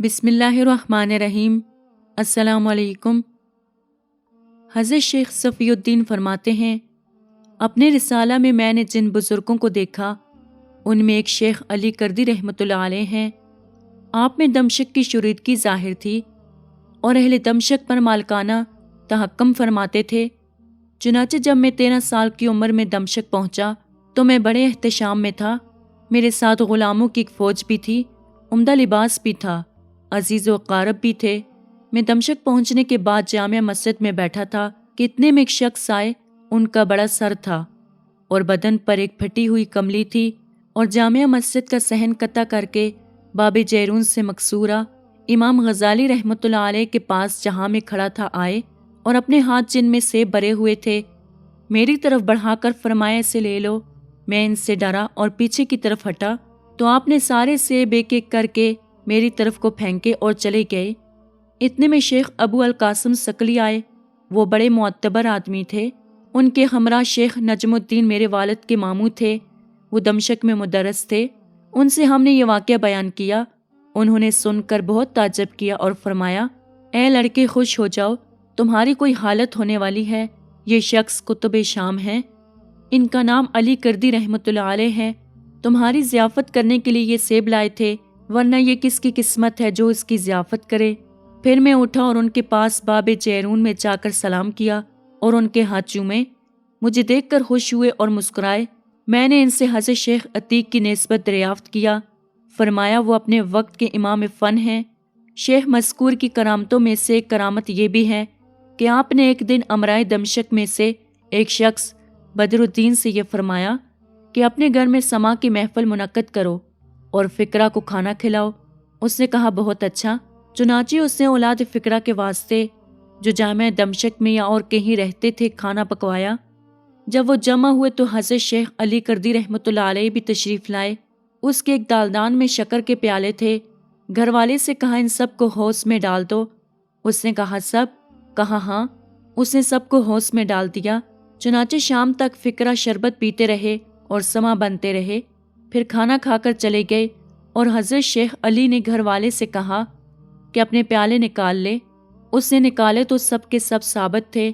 بسم اللہ الرحمن الرحیم۔ السلام علیکم۔ حضرت شیخ صفی الدین فرماتے ہیں، اپنے رسالہ میں نے جن بزرگوں کو دیکھا ان میں ایک شیخ علی کردی رحمۃ اللہ علیہ ہیں۔ آپ میں دمشق کی شوریدگی ظاہر تھی اور اہل دمشق پر مالکانہ تحکم فرماتے تھے۔ چنانچہ جب میں 13 سال کی عمر میں دمشق پہنچا تو میں بڑے احتشام میں تھا۔ میرے ساتھ غلاموں کی ایک فوج بھی تھی، عمدہ لباس بھی تھا، عزیز و اقارب بھی تھے۔ میں دمشق پہنچنے کے بعد جامع مسجد میں بیٹھا تھا کہ اتنے میں ایک شخص آئے۔ ان کا بڑا سر تھا اور بدن پر ایک پھٹی ہوئی کملی تھی، اور جامع مسجد کا صحن قطع کر کے باب جیرون سے مقصورہ امام غزالی رحمۃ اللہ علیہ کے پاس جہاں میں کھڑا تھا آئے، اور اپنے ہاتھ جن میں سیب بھرے ہوئے تھے میری طرف بڑھا کر فرمایا، اسے لے لو۔ میں ان سے ڈرا اور پیچھے کی طرف ہٹا تو آپ نے سارے سیب ایک ایک کر کے میری طرف کو پھینکے اور چلے گئے۔ اتنے میں شیخ ابو القاسم ثقلی آئے۔ وہ بڑے معتبر آدمی تھے۔ ان کے ہمراہ شیخ نجم الدین میرے والد کے ماموں تھے، وہ دمشق میں مدرس تھے۔ ان سے ہم نے یہ واقعہ بیان کیا۔ انہوں نے سن کر بہت تعجب کیا اور فرمایا، اے لڑکے، خوش ہو جاؤ، تمہاری کوئی حالت ہونے والی ہے۔ یہ شخص قطب شام ہے، ان کا نام علی کردی رحمۃ اللہ علیہ ہے۔ تمہاری ضیافت کرنے کے لیے یہ سیب لائے تھے، ورنہ یہ کس کی قسمت ہے جو اس کی ضیافت کرے۔ پھر میں اٹھا اور ان کے پاس باب جیرون میں جا کر سلام کیا اور ان کے ہاتھ چومے۔ مجھے دیکھ کر خوش ہوئے اور مسکرائے۔ میں نے ان سے حضرت شیخ عتیق کی نسبت دریافت کیا۔ فرمایا، وہ اپنے وقت کے امام فن ہیں۔ شیخ مذکور کی کرامتوں میں سے ایک کرامت یہ بھی ہے کہ آپ نے ایک دن امرائے دمشق میں سے ایک شخص بدر الدین سے یہ فرمایا کہ اپنے گھر میں سما کی محفل منعقد کرو اور فقرہ کو کھانا کھلاؤ۔ اس نے کہا، بہت اچھا۔ چنانچہ اس نے اولاد فقرہ کے واسطے جو جامع دمشق میں یا اور کہیں رہتے تھے کھانا پکوایا۔ جب وہ جمع ہوئے تو حضرت شیخ علی کردی رحمۃ اللہ علیہ بھی تشریف لائے۔ اس کے ایک دالدان میں شکر کے پیالے تھے۔ گھر والے سے کہا، ان سب کو حوض میں ڈال دو۔ اس نے کہا، سب؟ کہا، ہاں۔ اس نے سب کو حوض میں ڈال دیا۔ چنانچہ شام تک فقرہ شربت پیتے رہے اور سما بنتے رہے، پھر کھانا کھا کر چلے گئے۔ اور حضرت شیخ علی نے گھر والے سے کہا کہ اپنے پیالے نکال لے۔ اس نے نکالے تو سب کے سب ثابت تھے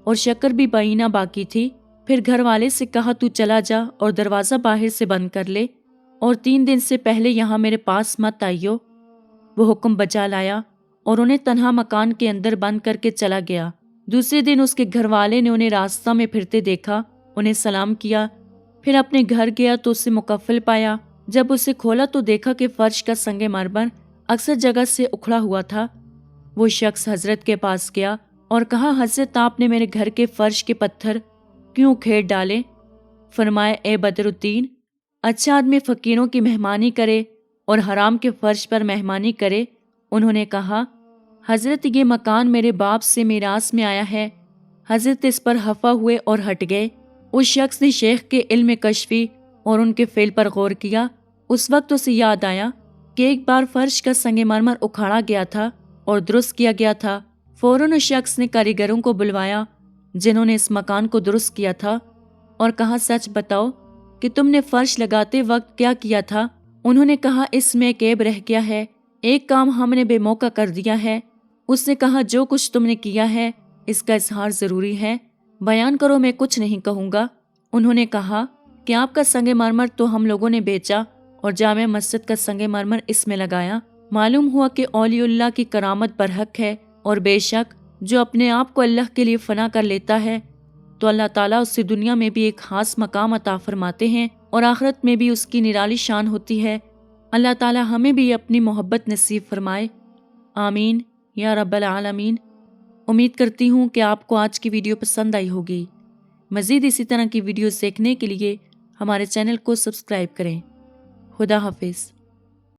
اور شکر بھی بہینہ باقی تھی۔ پھر گھر والے سے کہا، تو چلا جا اور دروازہ باہر سے بند کر لے، اور 3 دن سے پہلے یہاں میرے پاس مت آئیو۔ وہ حکم بجا لایا اور انہیں تنہا مکان کے اندر بند کر کے چلا گیا۔ دوسرے دن اس کے گھر والے نے انہیں راستہ میں پھرتے دیکھا، انہیں سلام کیا، پھر اپنے گھر گیا تو اسے مکفل پایا۔ جب اسے کھولا تو دیکھا کہ فرش کا سنگ مرمر اکثر جگہ سے اکھڑا ہوا تھا۔ وہ شخص حضرت کے پاس گیا اور کہا، حضرت، آپ نے میرے گھر کے فرش کے پتھر کیوں کھیر ڈالے؟ فرمایا، اے بدر الدین، اچھا آدمی فقیروں کی مہمانی کرے اور حرام کے فرش پر مہمانی کرے۔ انہوں نے کہا، حضرت، یہ مکان میرے باپ سے میراث میں آیا ہے۔ حضرت اس پر خفا ہوئے اور ہٹ گئے۔ اس شخص نے شیخ کے علم کشفی اور ان کے فعل پر غور کیا۔ اس وقت اسے یاد آیا کہ ایک بار فرش کا سنگ مرمر اکھاڑا گیا تھا اور درست کیا گیا تھا۔ فوراً اس شخص نے کاریگروں کو بلوایا جنہوں نے اس مکان کو درست کیا تھا اور کہا، سچ بتاؤ کہ تم نے فرش لگاتے وقت کیا کیا تھا؟ انہوں نے کہا، اس میں ایک عیب رہ گیا ہے، ایک کام ہم نے بے موقع کر دیا ہے۔ اس نے کہا، جو کچھ تم نے کیا ہے اس کا اظہار ضروری ہے، بیان کرو، میں کچھ نہیں کہوں گا۔ انہوں نے کہا کہ آپ کا سنگ مرمر تو ہم لوگوں نے بیچا اور جامع مسجد کا سنگ مرمر اس میں لگایا۔ معلوم ہوا کہ اولیاء اللہ کی کرامت برحق ہے، اور بے شک جو اپنے آپ کو اللہ کے لیے فنا کر لیتا ہے تو اللہ تعالیٰ اس سے دنیا میں بھی ایک خاص مقام عطا فرماتے ہیں اور آخرت میں بھی اس کی نرالی شان ہوتی ہے۔ اللہ تعالیٰ ہمیں بھی اپنی محبت نصیب فرمائے، آمین یا رب العالمین۔ امید کرتی ہوں کہ آپ کو آج کی ویڈیو پسند آئی ہوگی۔ مزید اسی طرح کی ویڈیوز دیکھنے کے لیے ہمارے چینل کو سبسکرائب کریں۔ خدا حافظ۔